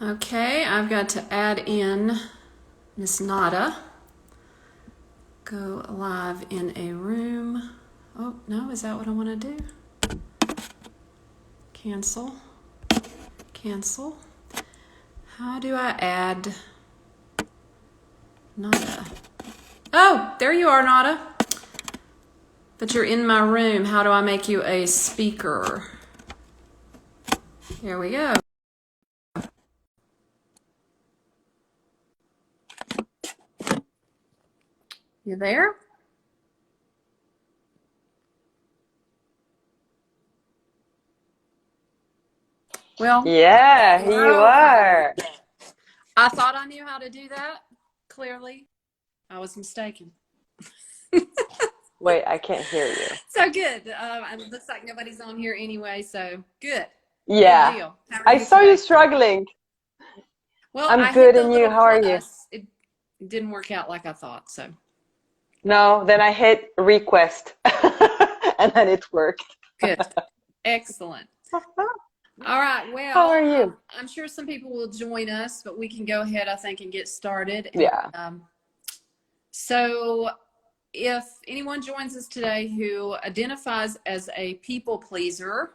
Okay, I've got to add in Miss Nada. Go live in a room. Oh, no, is that what I want to do? Cancel. Cancel. How do I add Nada? Oh, there you are, Nada. But you're in my room. How do I make you a speaker? Here we go. You there? Well, Yeah, you okay. are. I thought I knew how to do that. Clearly, I was mistaken. Wait, I can't hear you. So good. It looks like nobody's on here anyway, so good. Good Yeah, deal. How are I you saw you today? struggling. Well, I'm I hit good, the and you? little How are you? plus. It didn't work out like I thought, so No, then I hit request, and then it worked. good. Excellent. All right. How Well, are you? I'm sure some people will join us, but we can go ahead, I think, and get started. And Yeah, so, if anyone joins us today who identifies as a people pleaser,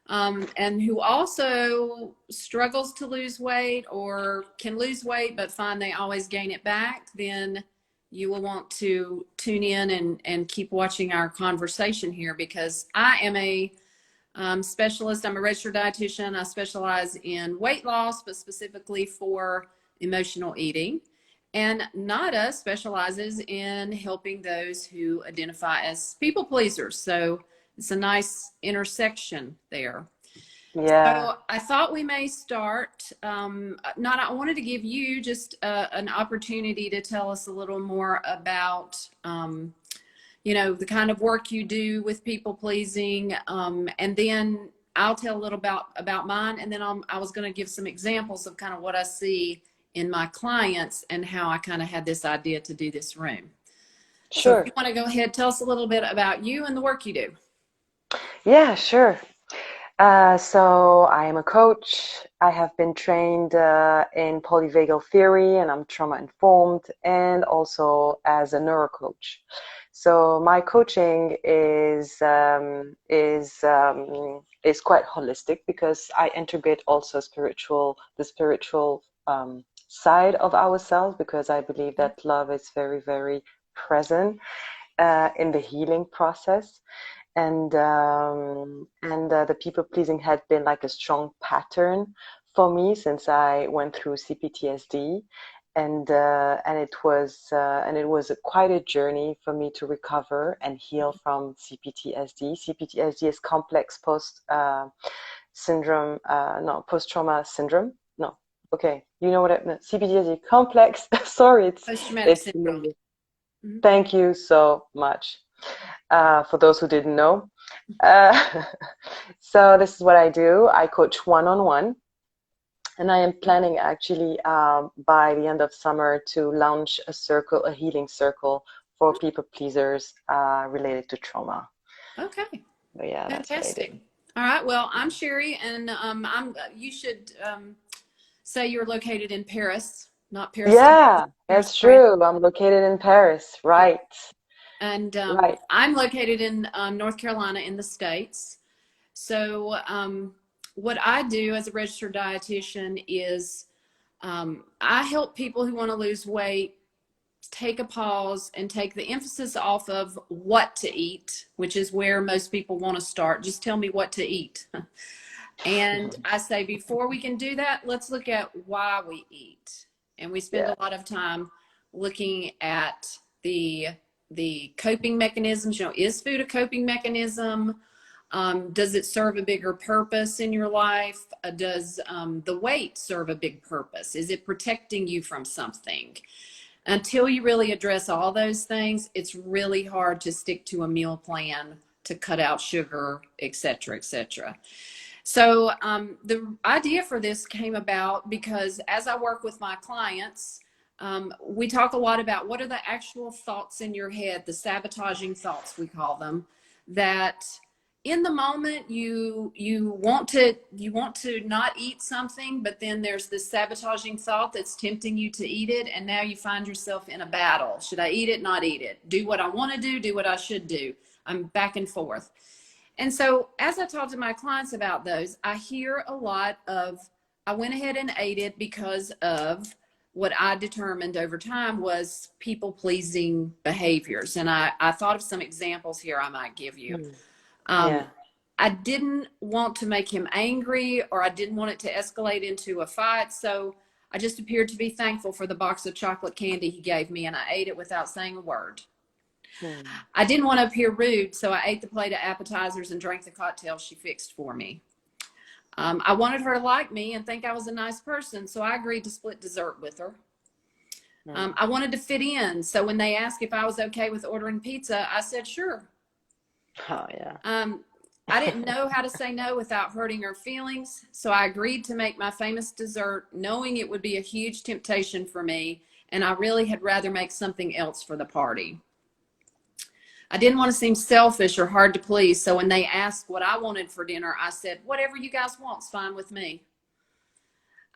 and who also struggles to lose weight or can lose weight but find they always gain it back, then you will want to tune in and keep watching our conversation here, because I am a specialist. I'm a registered dietitian. I specialize in weight loss, but specifically for emotional eating. And Nada specializes in helping those who identify as people pleasers. So it's a nice intersection there. yeah, So I thought we may start. Not, I wanted to give you just an opportunity to tell us a little more about, the kind of work you do with people pleasing, and then I'll tell a little about mine, and then I was going to give some examples of kind of what I see in my clients and how I kind of had this idea to do this room. So if you sure. want to go ahead, tell us a little bit about you and the work you do. Yeah, sure. So I am a coach. I have been trained in polyvagal theory, and I'm trauma informed, and also as a neurocoach. So my coaching is quite holistic because I integrate also the spiritual side of ourselves, because I believe that love is very, very present in the healing process. And the people pleasing had been like a strong pattern for me since I went through CPTSD, and it was quite a journey for me to recover and heal from CPTSD. CPTSD is complex syndrome, no, post trauma syndrome. No, okay, you know what I mean. CPTSD complex. Sorry, Post-traumatic it's syndrome. Mhm. thank you so much for those who didn't know. Uh, so this is what I do. I coach one-on-one, and I am planning actually by the end of summer to launch a healing circle for people pleasers related to trauma. Okay, So yeah, that's what I do. fantastic. All right. Well, I'm Sherri, and I'm. You should say you're located in Paris, not Paris, Yeah, Paris, that's France. true. I'm located in Paris. Yeah. Right. And Right. I'm located in North Carolina in the States. So what I do as a registered dietitian is I help people who want to lose weight take a pause and take the emphasis off of what to eat, which is where most people want to start. Just tell me what to eat. And I say, before we can do that, let's look at why we eat. And we spend Yeah. a lot of time looking at the the coping mechanisms. Is food a coping mechanism? Does it serve a bigger purpose in your life? Does the weight serve a big purpose? Is it protecting you from something? Until you really address all those things, it's really hard to stick to a meal plan, to cut out sugar, et cetera, et cetera. So the idea for this came about because as I work with my clients, we talk a lot about what are the actual thoughts in your head, the sabotaging thoughts, we call them, that in the moment you want to not eat something, but then there's this sabotaging thought that's tempting you to eat it, and now you find yourself in a battle. Should I eat it, not eat it? Do what I want to do what I should do? I'm back and forth. And so as I talk to my clients about those, I hear a lot of, I went ahead and ate it because of what I determined over time was people pleasing behaviors. And I thought of some examples here I might give you. Yeah. I didn't want to make him angry, or I didn't want it to escalate into a fight. So I just appeared to be thankful for the box of chocolate candy he gave me, and I ate it without saying a word. I didn't want to appear rude, so I ate the plate of appetizers and drank the cocktail she fixed for me. I wanted her to like me and think I was a nice person, so I agreed to split dessert with her. I wanted to fit in, so when they asked if I was okay with ordering pizza, I said sure. Oh, yeah. I didn't know how to say no without hurting her feelings, so I agreed to make my famous dessert, knowing it would be a huge temptation for me, and I really had rather make something else for the party. I didn't want to seem selfish or hard to please, so when they asked what I wanted for dinner, I said, whatever you guys want's fine with me.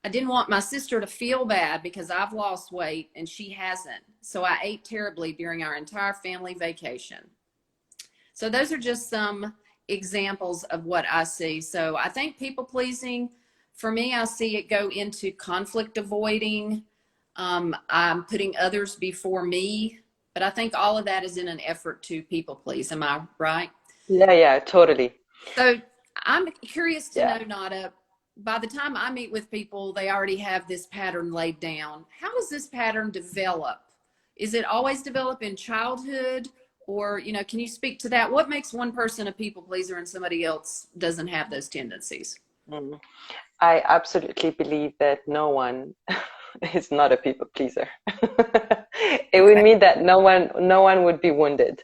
I didn't want my sister to feel bad because I've lost weight and she hasn't, so I ate terribly during our entire family vacation. So those are just some examples of what I see. So I think people pleasing, for me, I see it go into conflict avoiding. I'm putting others before me, but I think all of that is in an effort to people please. Am I right? Yeah, totally. So I'm curious to Yeah. know, Nada, by the time I meet with people, they already have this pattern laid down. How does this pattern develop? Is it always develop in childhood? Or, can you speak to that? What makes one person a people pleaser and somebody else doesn't have those tendencies? Mm. I absolutely believe that no one is not a people pleaser. It would Okay. mean that no one would be wounded.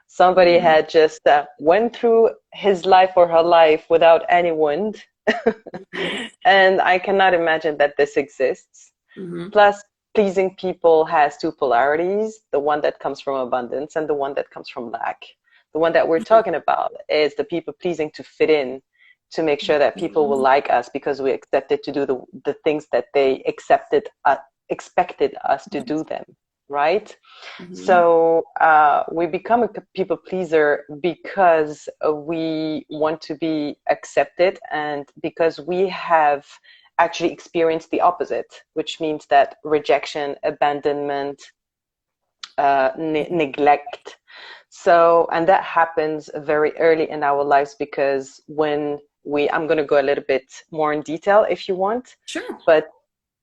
Somebody Mm-hmm. had just went through his life or her life without any wound. And I cannot imagine that this exists. Mm-hmm. Plus, pleasing people has two polarities, the one that comes from abundance and the one that comes from lack. The one that we're talking about is the people pleasing to fit in, to make sure that people will like us because we accepted to do the things that they expected us to do them, right? Mm-hmm. So we become a people pleaser because we want to be accepted and because we have actually experienced the opposite, which means that rejection, abandonment, neglect. So, and that happens very early in our lives because I'm going to go a little bit more in detail if you want, Sure. but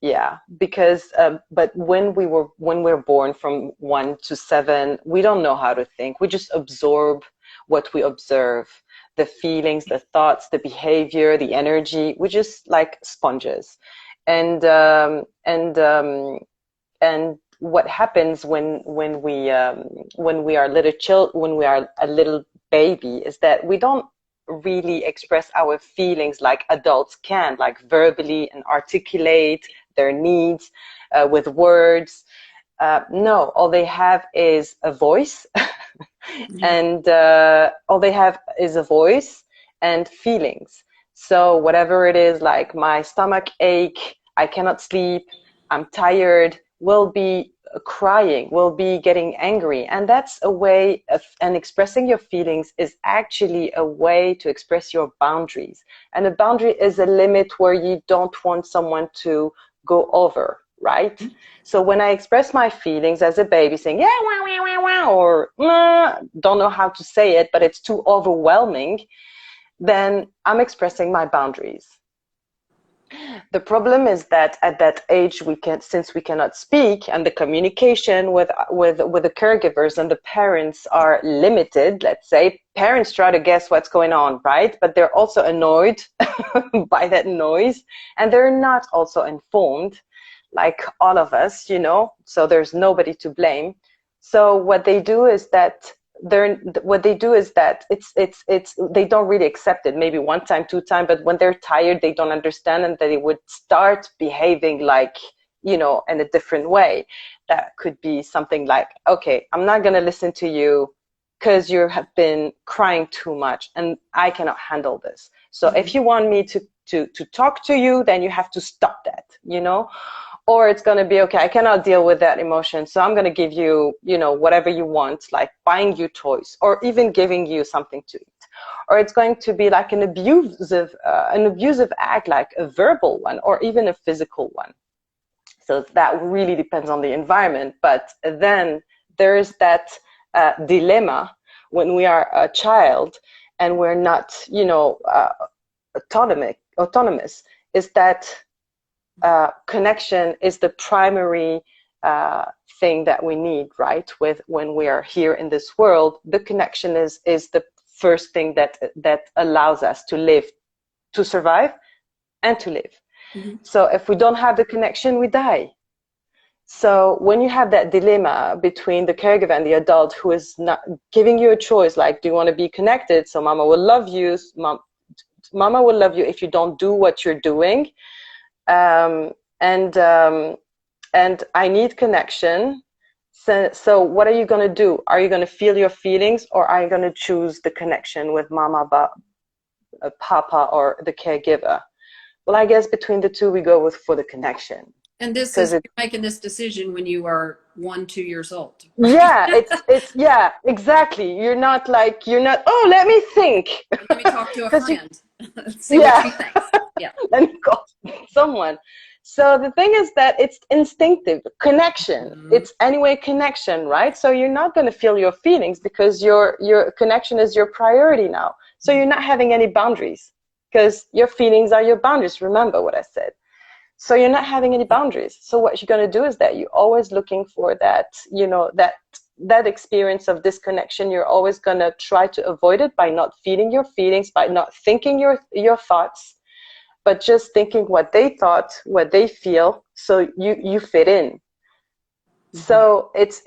yeah, because but when we're born from 1 to 7, we don't know how to think. We just absorb what we observe, the feelings, the thoughts, the behavior, the energy. We're just like sponges, and and what happens when we are when we are a little baby is that we don't really express our feelings like adults can, like verbally and articulate their needs with words. No, all they have is a voice, Mm-hmm. and all they have is a voice and feelings. So whatever it is, like my stomach ache, I cannot sleep, I'm tired, will be crying, will be getting angry. And that's a way of, and expressing your feelings is actually a way to express your boundaries. And a boundary is a limit where you don't want someone to go over, right? So when I express my feelings as a baby saying, yeah, wah, wah, wah, wah, or don't know how to say it, but it's too overwhelming, then I'm expressing my boundaries. The problem is that at that age, since we cannot speak, and the communication with the caregivers and the parents are limited. Let's say parents try to guess what's going on, right? But they're also annoyed by that noise, and they're not also informed, like all of us, So there's nobody to blame. So what they do is that it's they don't really accept it, maybe one time, two time, but when they're tired they don't understand, and they would start behaving like, in a different way. That could be something like, okay, I'm not going to listen to you because you have been crying too much and I cannot handle this. So if you want me to talk to you, then you have to stop that, you know? Or it's going to be, okay, I cannot deal with that emotion, so I'm going to give you, you know, whatever you want, like buying you toys or even giving you something to eat. Or it's going to be like an abusive act, like a verbal one or even a physical one. So that really depends on the environment. But then there is that dilemma when we are a child and we're not, you know, autonomous, is that connection is the primary thing that we need, right? With when we are here in this world, the connection is the first thing that allows us to live, to survive, and to live. So if we don't have the connection, we die. So when you have that dilemma between the caregiver and the adult who is not giving you a choice, like, do you want to be connected? So mama will love you. Mama will love you if you don't do what you're doing. And I need connection. So what are you going to do? Are you going to feel your feelings, or are you going to choose the connection with mama, papa, or the caregiver? Well, I guess between the two, we go for the connection. And this is, you're making this decision when you are 1-2 years old. Right? Yeah, it's yeah, exactly. You're not, oh, let me think. Let me talk to a friend. See what she thinks. Yeah. Let me call someone. So the thing is that it's instinctive connection. It's anyway connection, right? So you're not going to feel your feelings because your connection is your priority now. So you're not having any boundaries because your feelings are your boundaries. Remember what I said. So you're not having any boundaries. So what you're going to do is that you're always looking for that, you know, that experience of disconnection. You're always going to try to avoid it by not feeling your feelings, by not thinking your thoughts, but just thinking what they thought, what they feel, so you fit in. So it's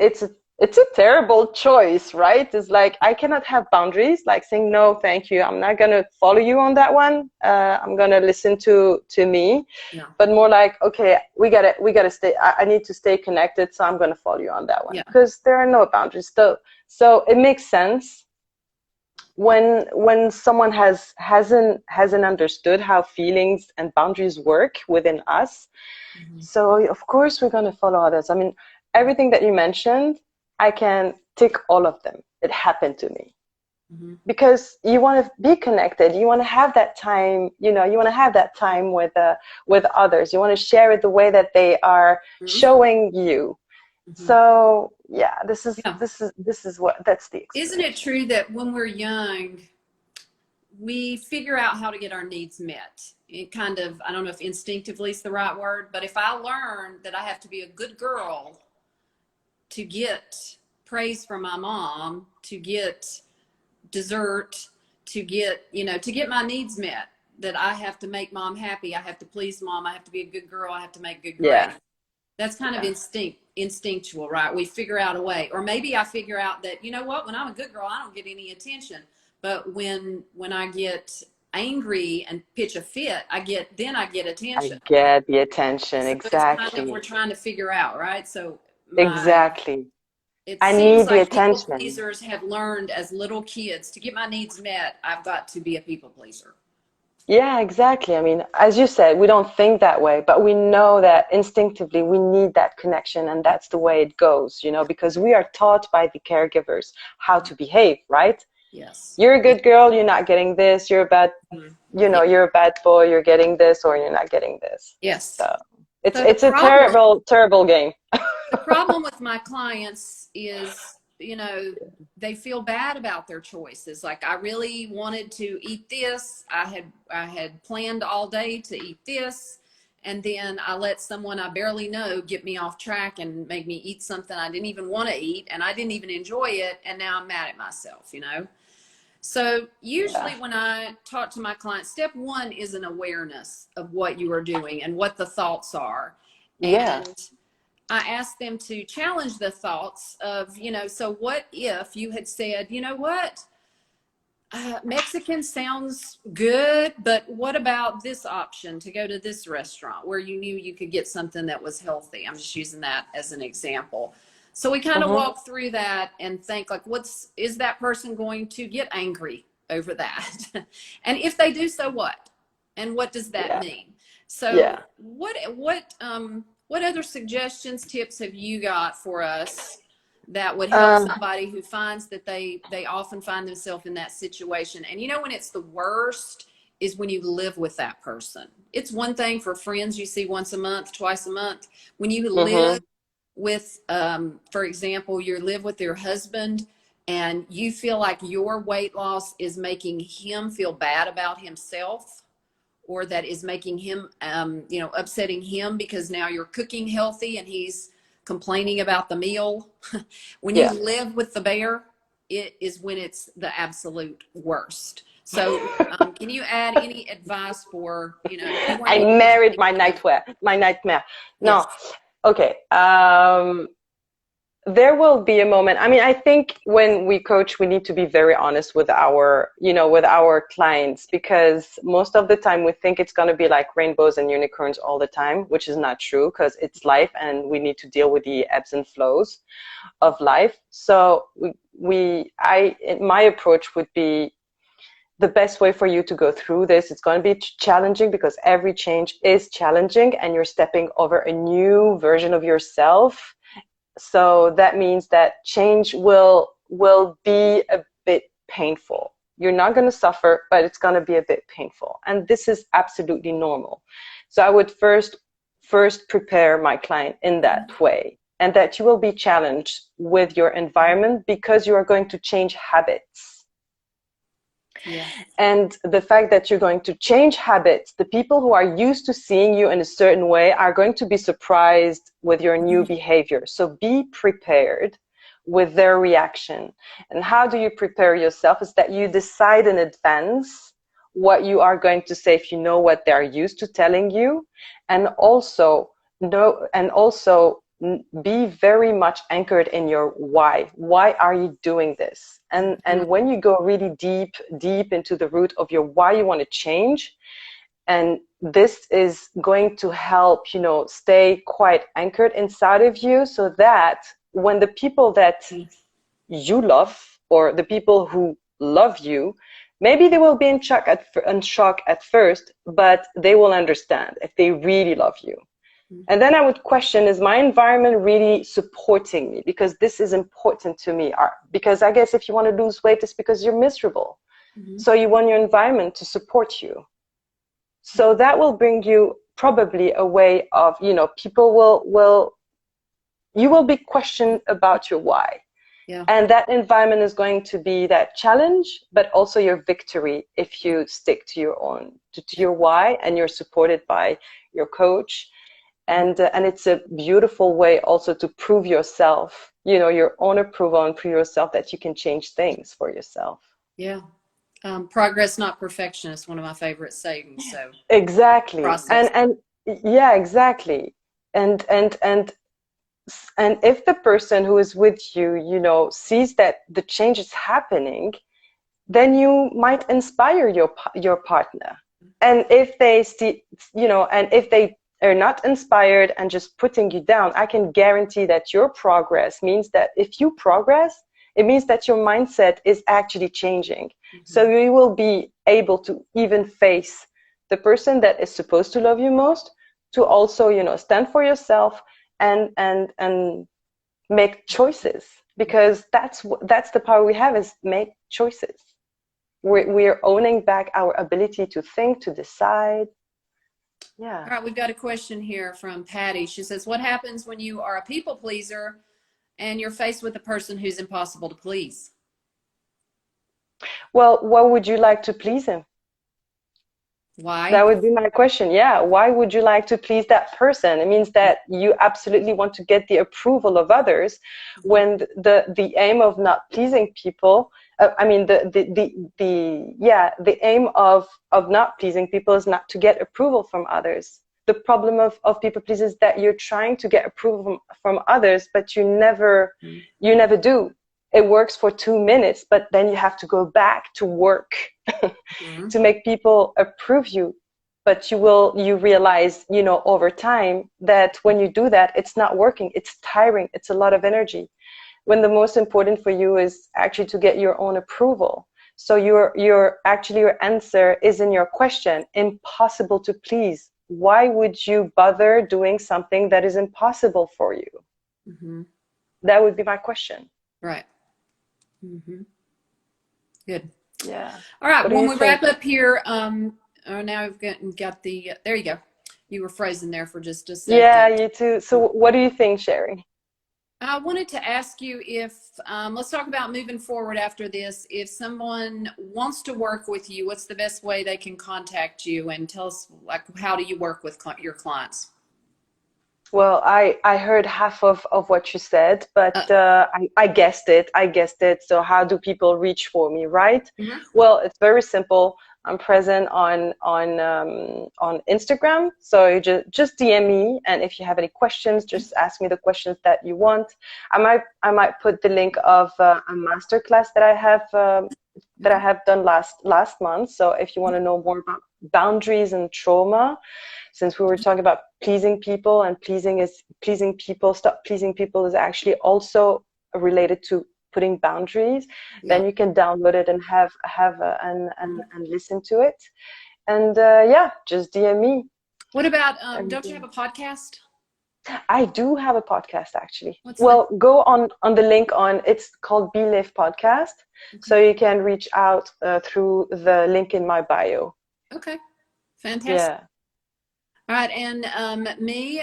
a terrible choice, right? It's like, I cannot have boundaries, like saying, no, thank you, I'm not going to follow you on that one. I'm going to listen to me. Yeah. But more like, okay, we gotta stay, I need to stay connected, so I'm going to follow you on that one. Because there are no boundaries. So it makes sense when someone hasn't understood how feelings and boundaries work within us. So of course we're going to follow others. I mean, everything that you mentioned, I can tick all of them. It happened to me. Because you want to be connected, you want to have that time, you know, you want to have that time with others. You want to share it the way that they are showing you. So yeah, that's the experience. Isn't it true that when we're young, we figure out how to get our needs met? It kind of, I don't know if instinctively is the right word, but if I learn that I have to be a good girl to get praise from my mom, to get dessert, to get my needs met, that I have to make mom happy, I have to please mom, I have to be a good girl, I have to make good grades. Yeah. That's kind of instinctual, right? We figure out a way. Or maybe I figure out that, you know what, when I'm a good girl, I don't get any attention. But when I get angry and pitch a fit, I get attention. I get the attention, so exactly. It's kind of, we're trying to figure out, right? So exactly. It I seems need like the attention. People pleasers have learned as little kids, to get my needs met, I've got to be a people pleaser. Yeah, exactly. I mean, as you said, we don't think that way, but we know that instinctively we need that connection, and that's the way it goes, you know, because we are taught by the caregivers how to behave, right? Yes. You're a good girl, you're not getting this. You're a bad, you know, you're a bad boy, you're getting this, or you're not getting this. Yes. So it's a terrible game. The problem with my clients is, you know, they feel bad about their choices. Like, I really wanted to eat this. I had planned all day to eat this. And then I let someone I barely know get me off track and make me eat something I didn't even want to eat. And I didn't even enjoy it. And now I'm mad at myself, you know? So usually when I talk to my clients, step one is an awareness of what you are doing and what the thoughts are. And I ask them to challenge the thoughts of, you know, so what if you had said, you know what, Mexican sounds good, but what about this option to go to this restaurant where you knew you could get something that was healthy? I'm just using that as an example. So we kind of Mm-hmm. walk through that and think like, is that person going to get angry over that? And if they do, so what? And what does that Yeah. mean? So Yeah. what other suggestions, tips have you got for us that would help Um, somebody who finds that they often find themselves in that situation? And you know, when it's the worst is when you live with that person. It's one thing for friends you see once a month, twice a month. When you live mm-hmm. with, for example, you live with your husband and you feel like your weight loss is making him feel bad about himself, or that is making him, upsetting him because now you're cooking healthy and he's complaining about the meal. When you Yeah. live with the bear, it is when it's the absolute worst. So, can you add any advice for, anyone I who married my kind of, nightmare. No. yes. Okay. There will be a moment. I mean, I think when we coach, we need to be very honest with with our clients, because most of the time we think it's going to be like rainbows and unicorns all the time, which is not true, because it's life and we need to deal with the ebbs and flows of life. So my approach would be, the best way for you to go through this, it's going to be challenging, because every change is challenging and you're stepping over a new version of yourself. So that means that change will be a bit painful. You're not going to suffer, but it's going to be a bit painful. And this is absolutely normal. So I would first prepare my client in that way, and that you will be challenged with your environment, because you are going to change habits. Yeah. And the fact that you're going to change habits, the people who are used to seeing you in a certain way are going to be surprised with your new behavior. So be prepared with their reaction. And how do you prepare yourself? Is that you decide in advance what you are going to say, if you know what they're used to telling you. And also be very much anchored in your why. Why are you doing this? And when you go really deep into the root of your why you want to change, and this is going to help, stay quite anchored inside of you, so that when the people that you love, or the people who love you, maybe they will be in shock at first, but they will understand if they really love you. And then I would question, is my environment really supporting me? Because this is important to me. Because I guess if you want to lose weight, it's because you're miserable. Mm-hmm. So you want your environment to support you. So that will bring you probably a way of, people you will be questioned about your why. Yeah. And that environment is going to be that challenge, but also your victory if you stick to your why, and you're supported by your coach. And it's a beautiful way also to prove yourself, your own approval, and prove yourself that you can change things for yourself. Yeah. Progress, not perfection, is one of my favorite sayings. So Exactly. process. And yeah, exactly. And if the person who is with you, sees that the change is happening, then you might inspire your partner. And if they see, and if they are not inspired and just putting you down, I can guarantee that your progress means that if you progress, it means that your mindset is actually changing. Mm-hmm. So you will be able to even face the person that is supposed to love you most, to also, stand for yourself and make choices, because that's the power we have, is make choices. We're owning back our ability to think, to decide. Yeah. All right, we've got a question here from Patty. She says, what happens when you are a people pleaser and you're faced with a person who's impossible to please? Well, what would you like to please him? Why? That would be my question. Yeah. Why would you like to please that person? It means that you absolutely want to get the approval of others, when the aim of not pleasing people, the aim of not pleasing people is not to get approval from others. The problem of people please is that you're trying to get approval from others, but you never do. It works for 2 minutes, but then you have to go back to work to make people approve you. but you realize, over time that when you do that, it's not working. It's tiring. It's a lot of energy. When the most important for you is actually to get your own approval. So your answer is in your question, impossible to please. Why would you bother doing something that is impossible for you? Mm-hmm. That would be my question. Right. Mm-hmm. Good. Yeah. All right. What do When you we think? wrap up here, now we've got the, there you go. You were frozen there for just a Yeah, second. you too. So what do you think, Sherri? I wanted to ask you if, let's talk about moving forward after this. If someone wants to work with you, what's the best way they can contact you, and tell us, like, how do you work with your clients? Well, I heard half of what you said, but Uh, I guessed it. I guessed it. So how do people reach for me, right? mhm. Well, it's very simple. I'm present on Instagram. So you just DM me, and if you have any questions, just ask me the questions that you want. I might put the link of a masterclass that I Okay. have done last month. So if you want to know more about boundaries and trauma, since we were talking about pleasing people, and pleasing people, stop pleasing people is actually also related to putting boundaries, then Yep. you can download it and and listen to it. And yeah, just DM me. What about, And don't you have a podcast? I do have a podcast actually. What's the, Well, go on the link on, it's called Be Live Podcast. okay. So you can reach out through the link in my bio. Okay. Fantastic. Yeah. All right. And me,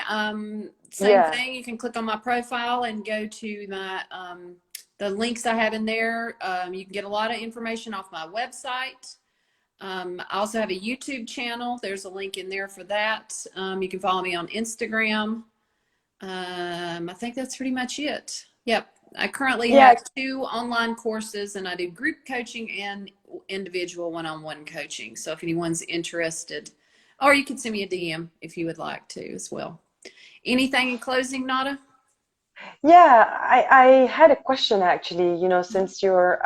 same Yeah. thing. You can click on my profile and go to my, the links I have in there. You can get a lot of information off my website. I also have a YouTube channel. There's a link in there for that. You can follow me on Instagram. I think that's pretty much it. Yep. I currently Yeah. have 2 online courses, and I do group coaching and individual one-on-one coaching. So if anyone's interested, or you can send me a DM if you would like to as well. Anything in closing, Nada? Yeah, I had a question actually, since your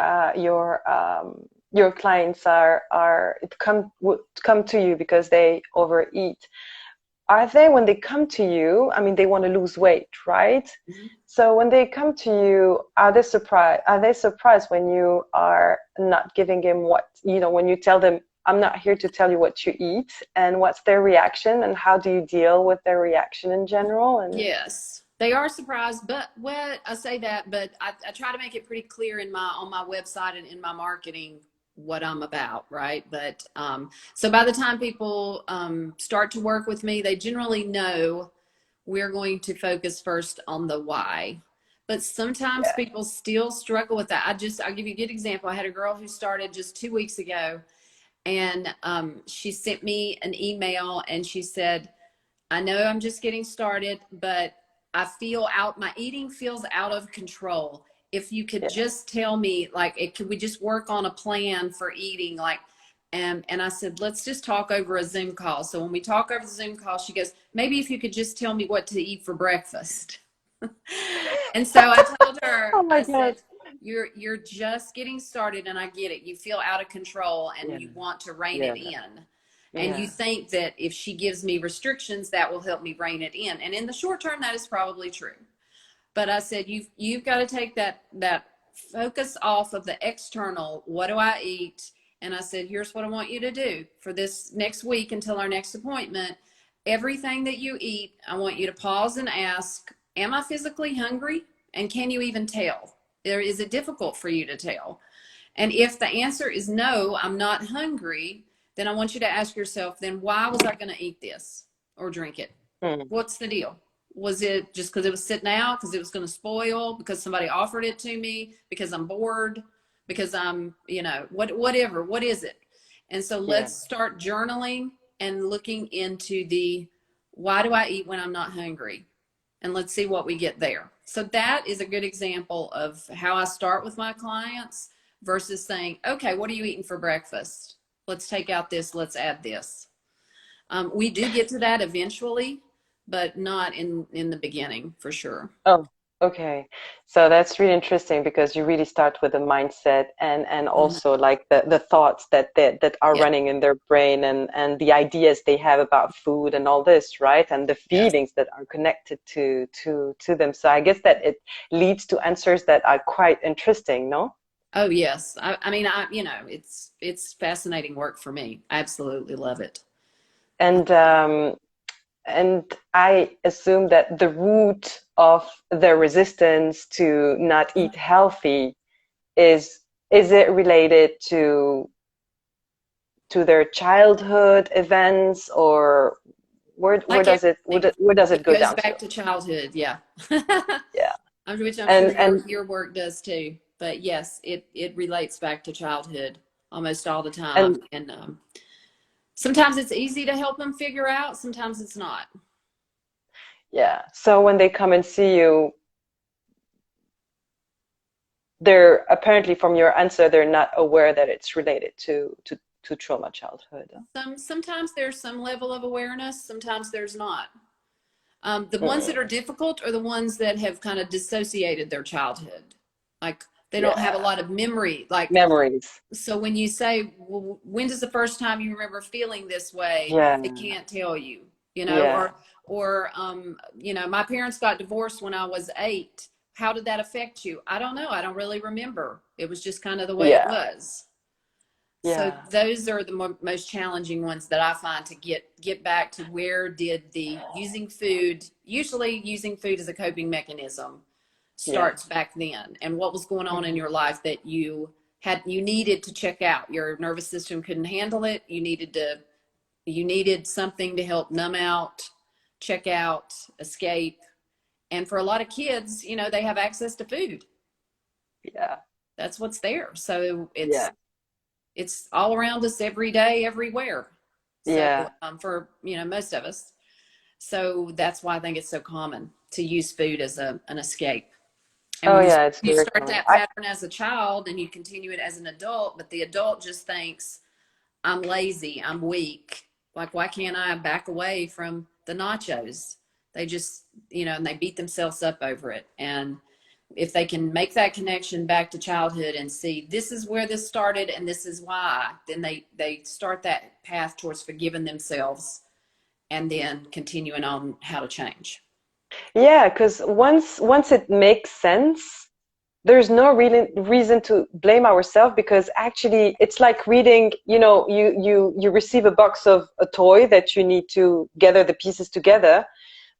clients are would come to you because they overeat. Are they, when they come to you, I mean, they want to lose weight, right? Mhm. So when they come to you, are they surprised when you are not giving them when you tell them, I'm not here to tell you what you eat, and what's their reaction, and how do you deal with their reaction in general? And Yes, they are surprised, but what I say that, but I try to make it pretty clear on my website and in my marketing what I'm about, right? But so by the time people start to work with me, they generally know we're going to focus first on the why. But sometimes yeah, people still struggle with that. I'll give you a good example. I had a girl who started just 2 weeks ago, and she sent me an email and she said, I know I'm just getting started, but my eating feels out of control. If you could yeah. just tell me, like, could we just work on a plan for eating? Like, and I said, let's just talk over a Zoom call. So when we talk over the Zoom call, she goes, maybe if you could just tell me what to eat for breakfast. And so I told her, Oh my I God. said, you're just getting started, and I get it. You feel out of control and Yeah, you want to rein yeah, it in. And you yeah, think that if she gives me restrictions, that will help me rein it in. And in the short term, that is probably true. But I said, you've got to take that focus off of the external. What do I eat? And I said, here's what I want you to do for this next week until our next appointment. Everything that you eat, I want you to pause and ask, am I physically hungry? And can you even tell? Is it difficult for you to tell? And if the answer is no, I'm not hungry, then I want you to ask yourself, then why was I going to eat this or drink it? mm, What's the deal? Was it just because it was sitting out, because it was going to spoil, because somebody offered it to me, because I'm bored, because I'm, whatever, what is it? And so yeah. let's start journaling and looking into the why do I eat when I'm not hungry? And let's see what we get there. So that is a good example of how I start with my clients versus saying, okay, what are you eating for breakfast? Let's take out this, let's add this. We do get to that eventually, but not in the beginning for sure. Oh, Okay, so that's really interesting because you really start with the mindset and Mhm. also like the thoughts that are Yeah. running in their brain and the ideas they have about food and all this, right? And the Yes. feelings that are connected to them. So I guess that it leads to answers that are quite interesting, no? Oh yes. I mean, it's fascinating work for me. I absolutely love it. And and I assume that the root of their resistance to not eat healthy is is it related to their childhood events, or where Like does it everything, where does it it go goes down to? back to childhood. Yeah. Yeah. Which I'm sure And your work does too. But yes, it relates back to childhood almost all the time. and And sometimes it's easy to help them figure out. Sometimes it's not. yeah, so when they come and see you, they're apparently, from your answer, they're not aware that it's related to trauma childhood. Sometimes there's some level of awareness. Sometimes there's not. The ones that Mm, are difficult are the ones that have kind of dissociated their childhood. Like they don't have a yeah, lot of memory. Like, memories. so when you say, well, when does the first time you remember feeling this way? Yeah, They can't tell you, yeah, my parents got divorced when I was 8. How did that affect you? I don't know. I don't really remember. It was just kind of the way it yeah, was. So yeah, those are the most challenging ones that I find to get back to where did the usually using food as a coping mechanism yeah. starts back then, and what was going on in Mhm. your life that you needed to check out. Your nervous system couldn't handle it. You needed something to help numb out, check out, escape. And for a lot of kids, they have access to food. Yeah, That's what's there. So yeah, it's all around us every day, everywhere. So yeah. for most of us, so that's why I think it's so common to use food as an escape. And Oh when yeah, it's you very start common. that pattern as a child and you continue it as an adult, but the adult just thinks, I'm lazy, I'm weak. Like, why can't I back away from the nachos? They just, and they beat themselves up over it. And if they can make that connection back to childhood and see this is where this started and this is why, then they start that path towards forgiving themselves and then continuing on how to change. Yeah, because once it makes sense, there's no really reason to blame ourselves, because actually it's like reading, you receive a box of a toy that you need to gather the pieces together,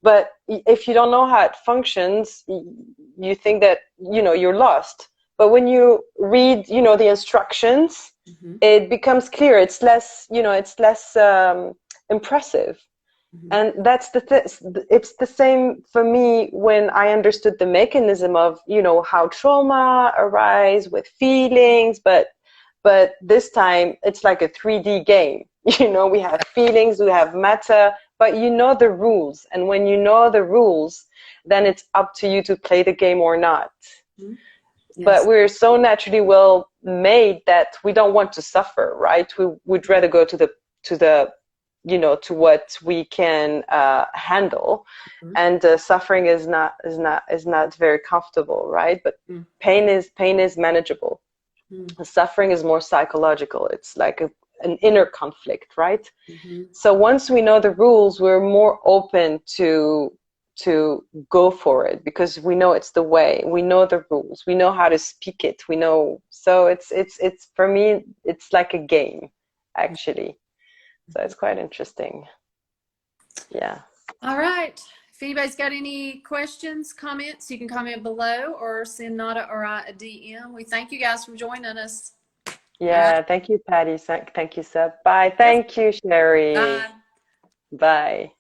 but if you don't know how it functions, you think that, you're lost. But when you read, the instructions, Mm-hmm. it becomes clear. It's less impressive. Mm-hmm. And it's the same for me when I understood the mechanism of, how trauma arise with feelings, but this time it's like a 3D game. We have feelings, we have matter, but you know the rules. And when you know the rules, then it's up to you to play the game or not. Mm-hmm. But Yes. we're so naturally well made that we don't want to suffer, right? We would rather go to the to what we can handle. Mm-hmm. And suffering is not very comfortable, right? But pain is manageable. Suffering is more psychological. It's like an inner conflict, right? Mm-hmm. So once we know the rules, we're more open to go for it, because we know it's the way. We know the rules. We know how to speak it. We know. So it's for me, it's like a game, actually. So it's quite interesting. Yeah. All right. If anybody's got any questions, comments, you can comment below or send Nada or I a DM. We thank you guys for joining us. All right. Yeah. Thank you, Patty. Thank you, Seb. Bye. Yes. Thank you, Sherri. Bye. Bye.